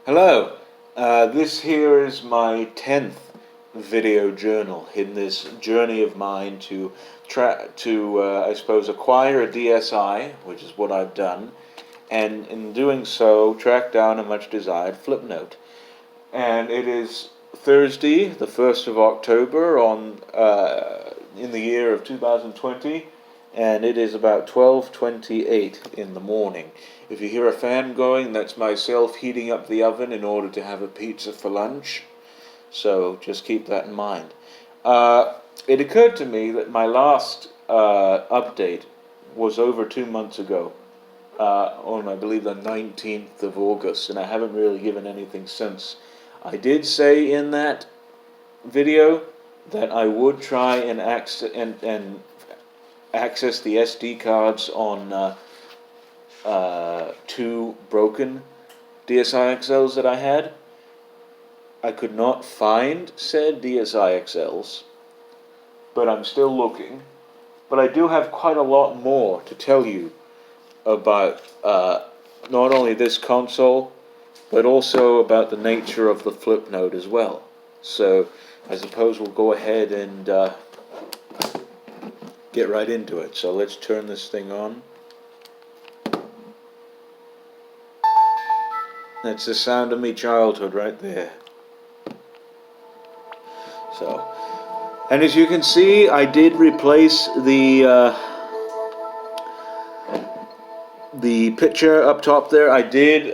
Hello, this here is my 10th video journal in this journey of mine to I suppose, acquire a DSi, which is what I've done, and in doing so, track down a much desired flipnote. And it is Thursday, the 1st of October, in the year of 2020, and it is about 12:28 in the morning. If you hear a fan going, that's myself heating up the oven in order to have a pizza for lunch. So just keep that in mind. It occurred to me that my last update was over 2 months ago, on I believe the 19th of August, and I haven't really given anything since. I did say in that video that I would try and access the SD cards on two broken DSi XLs that I had. I could not find said DSi XLs, but I'm still looking. But I do have quite a lot more to tell you about not only this console, but also about the nature of the flipnote as well. So I suppose we'll go ahead and get right into it. So let's turn this thing on. That's the sound of me childhood right there. So, and as you can see, I did replace the picture up top there. I did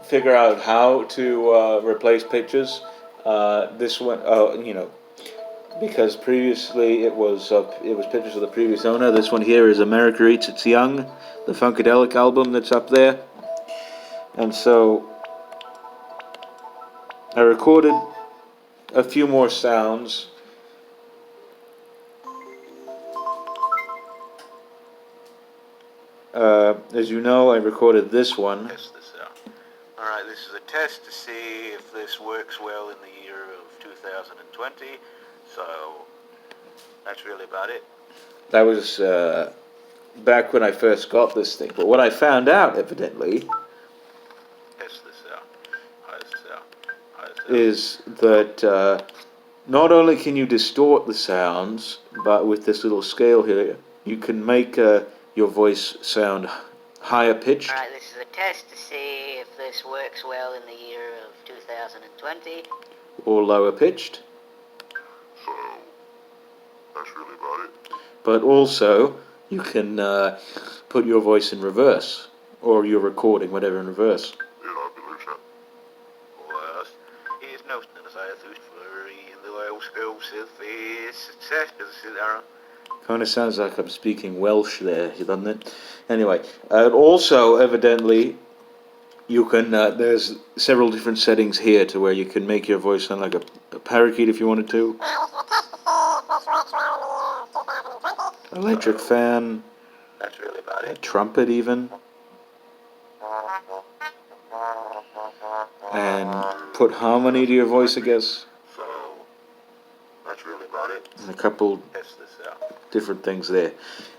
figure out how to replace pictures. This one, because previously it was pictures of the previous owner. This one here is America Eats Its Young, the Funkadelic album that's up there. And so I recorded a few more sounds. As you know, I recorded this one. Test this out. Alright, this is a test to see if this works well in the year of 2020. So, that's really about it. That was back when I first got this thing. But what I found out, evidently, test this out. Is that not only can you distort the sounds, but with this little scale here, you can make your voice sound higher pitched. Alright, this is a test to see if this works well in the year of 2020. Or lower pitched. So, that's really about it. But also, you can put your voice in reverse, or your recording, whatever, in reverse. Kind of sounds like I'm speaking Welsh there, doesn't it? Anyway, also, evidently, you can, there's several different settings here to where you can make your voice sound like a parakeet if you wanted to. Electric fan. That's really about it. A trumpet even. And put harmony to your voice, I guess. So, that's really about it. And a couple different things there.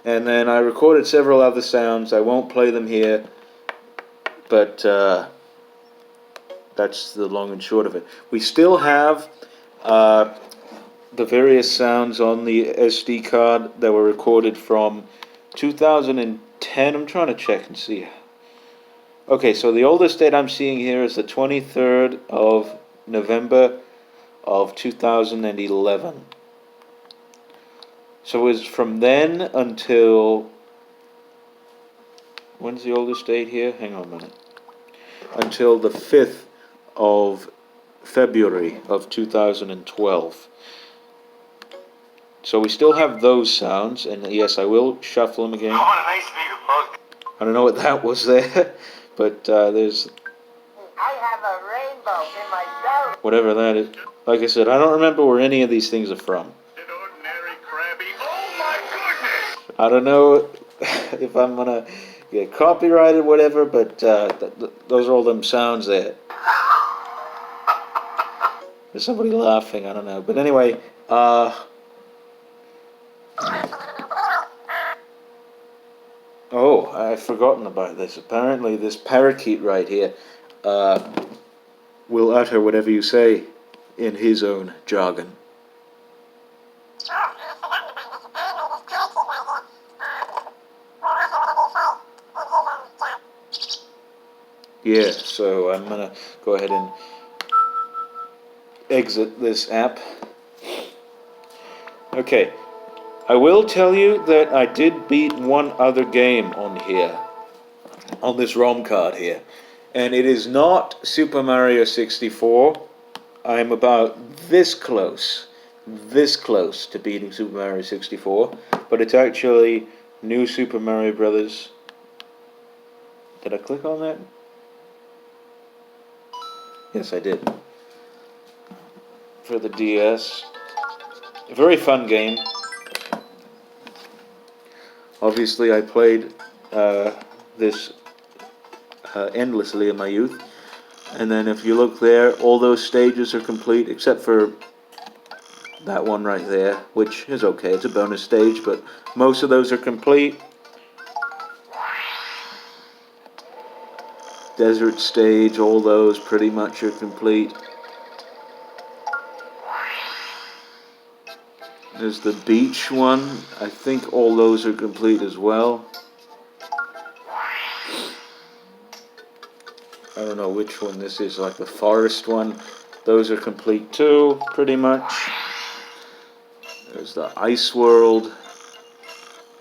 And then I recorded several other sounds. I won't play them here, but that's the long and short of it. We still have the various sounds on the SD card that were recorded from 2010. I'm trying to check and see. Okay, so the oldest date I'm seeing here is the 23rd of November of 2011. So it was from then until, when's the oldest date here? Hang on a minute. Until the 5th of February of 2012. So we still have those sounds, and yes, I will shuffle them again. I want a nice big hug. I don't know what that was there, but there's... I have a rainbow in my belly. Whatever that is. Like I said, I don't remember where any of these things are from. An ordinary crabby. Oh my goodness! I don't know if I'm gonna get copyrighted, whatever, but those are all them sounds there. There's somebody laughing, I don't know. But anyway, oh, I've forgotten about this. Apparently this parakeet right here, will utter whatever you say in his own jargon. Yeah, so I'm gonna go ahead and exit this app. Okay, I will tell you that I did beat one other game on here, on this ROM card here, and it is not Super Mario 64. I'm about this close to beating Super Mario 64, but it's actually New Super Mario Brothers. Did I click on that? Yes, I did. For the DS. A very fun game. Obviously, I played this endlessly in my youth. And then if you look there, all those stages are complete, except for that one right there, which is okay. It's a bonus stage, but most of those are complete. Desert stage, all those pretty much are complete. There's the beach one. I think all those are complete as well. I don't know which one this is, like the forest one. Those are complete too, pretty much. There's the ice world.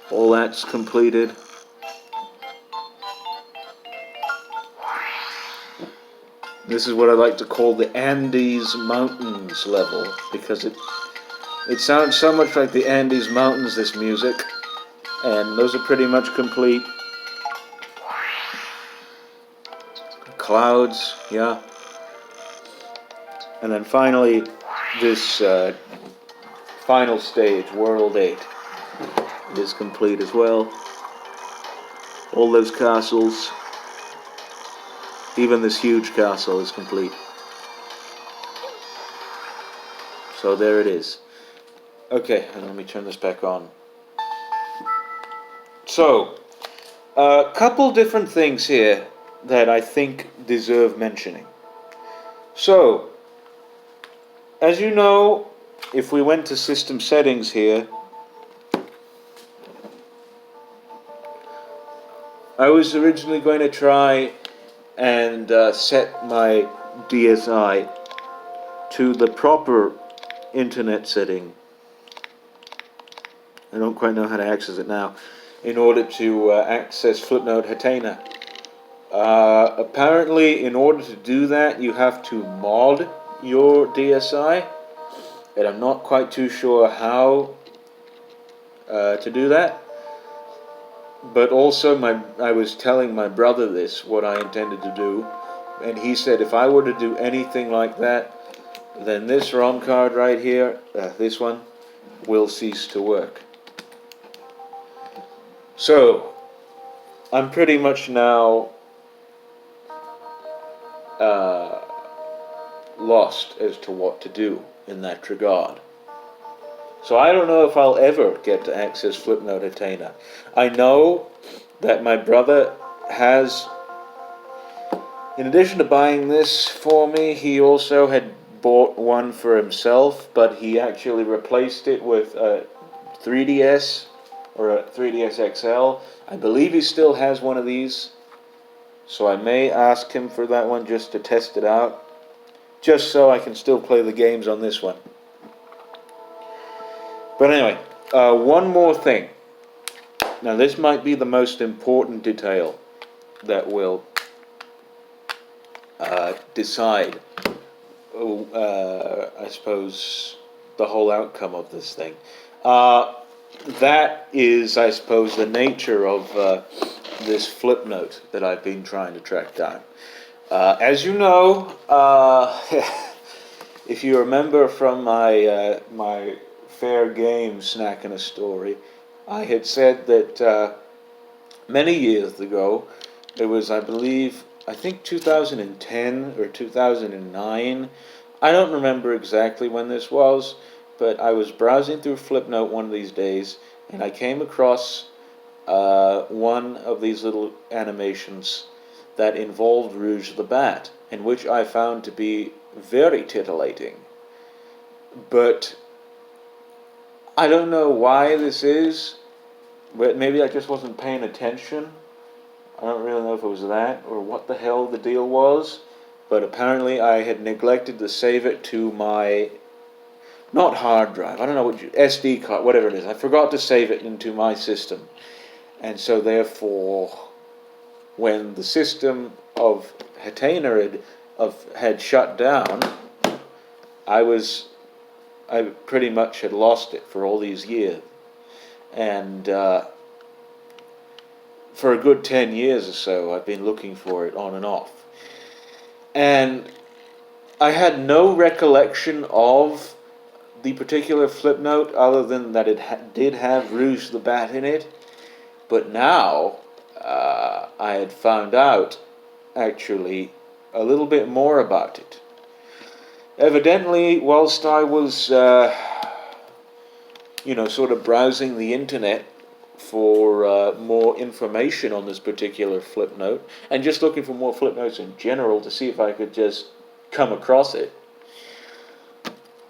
All that's completed. This is what I like to call the Andes Mountains level, because it sounds so much like the Andes Mountains, this music. And those are pretty much complete. Clouds, yeah. And then finally, this final stage, World 8, is complete as well. All those castles, even this huge castle is complete. So there it is. Okay, and let me turn this back on. So, a couple different things here that I think deserve mentioning. So, as you know, if we went to system settings here, I was originally going to try and set my DSi to the proper internet setting. I don't quite know how to access it now, in order to access flipnote Hatena. Apparently, in order to do that, you have to mod your DSi, and I'm not quite too sure how to do that. But also, I was telling my brother this, what I intended to do, and he said if I were to do anything like that, then this ROM card right here, this one, will cease to work. So, I'm pretty much now lost as to what to do in that regard. So I don't know if I'll ever get to access flipnote Hatena. I know that my brother has, in addition to buying this for me, he also had bought one for himself, but he actually replaced it with a 3DS or a 3DS XL. I believe he still has one of these, so I may ask him for that one just to test it out, just so I can still play the games on this one. But anyway, one more thing. Now this might be the most important detail that will decide, I suppose, the whole outcome of this thing. That is, I suppose, the nature of this flipnote that I've been trying to track down. As you know, if you remember from my my fair game snack and a story, I had said that many years ago, it was, I think 2010 or 2009, I don't remember exactly when this was, but I was browsing through Flipnote one of these days, and I came across one of these little animations that involved Rouge the Bat. and which I found to be very titillating. But I don't know why this is, but maybe I just wasn't paying attention. I don't really know if it was that or what the hell the deal was, but apparently I had neglected to save it to my, not hard drive, I don't know what, SD card, whatever it is. I forgot to save it into my system. And so therefore, when the system of Hatena had shut down, I pretty much had lost it for all these years. And for a good 10 years or so, I've been looking for it on and off. And I had no recollection of the particular flipnote other than that it did have Rouge the Bat in it. But now I had found out, actually, a little bit more about it. Evidently, whilst I was, sort of browsing the internet for more information on this particular flipnote, and just looking for more flipnotes in general to see if I could just come across it,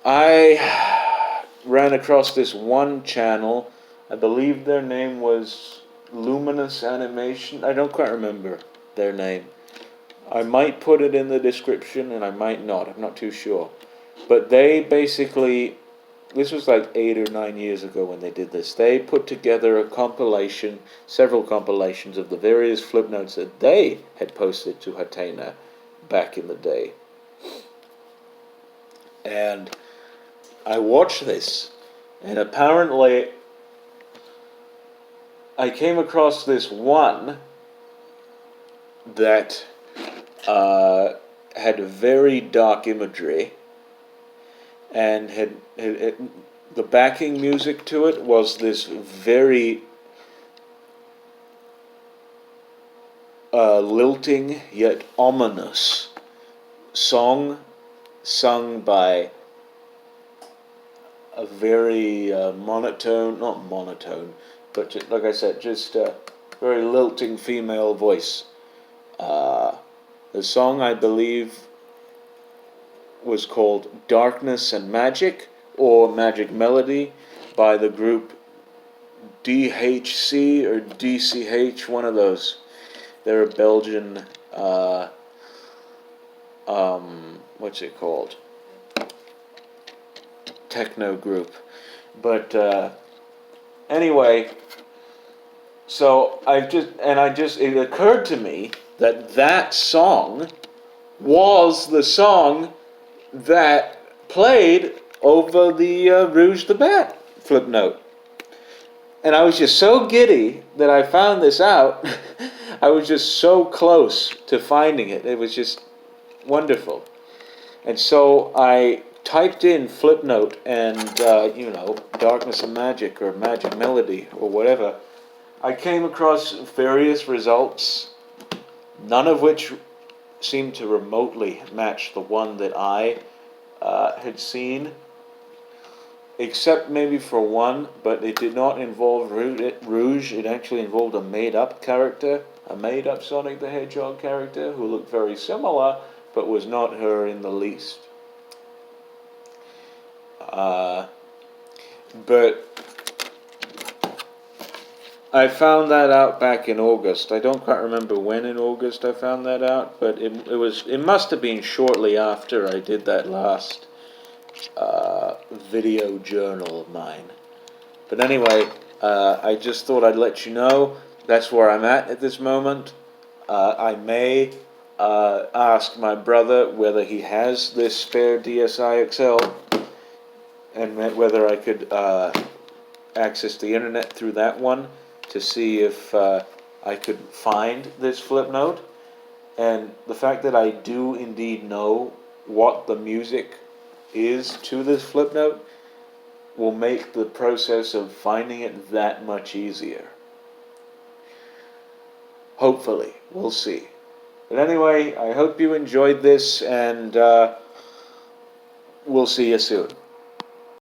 I ran across this one channel. I believe their name was Luminous Animation. I don't quite remember their name. I might put it in the description and I might not. I'm not too sure. But they basically, this was like 8 or 9 years ago when they did this. They put together a compilation, several compilations of the various flipnotes that they had posted to Hatena back in the day. And I watched this, and apparently I came across this one that had very dark imagery, and had the backing music to it was this very lilting yet ominous song sung by a very not monotone, but just, like I said, just a very lilting female voice. The song, I believe, was called Darkness and Magic, or Magic Melody, by the group DHC or DCH, one of those. They're a Belgian, what's it called? Techno group. But anyway, so it occurred to me that song was the song that played over the Rouge the Bat flipnote. And I was just so giddy that I found this out. I was just so close to finding it. It was just wonderful. And so I typed in flipnote and, Darkness and Magic or Magic Melody or whatever. I came across various results, none of which seemed to remotely match the one that I had seen, except maybe for one, but it did not involve Rouge. It actually involved a made-up character, a made-up Sonic the Hedgehog character who looked very similar, but was not her in the least. But I found that out back in August. I don't quite remember when in August I found that out, but it must have been shortly after I did that last video journal of mine. But anyway, I just thought I'd let you know that's where I'm at this moment. I may ask my brother whether he has this spare DSi XL and whether I could access the internet through that one to see if I could find this flipnote. And the fact that I do indeed know what the music is to this flipnote will make the process of finding it that much easier. Hopefully, we'll see. But anyway, I hope you enjoyed this, and we'll see you soon.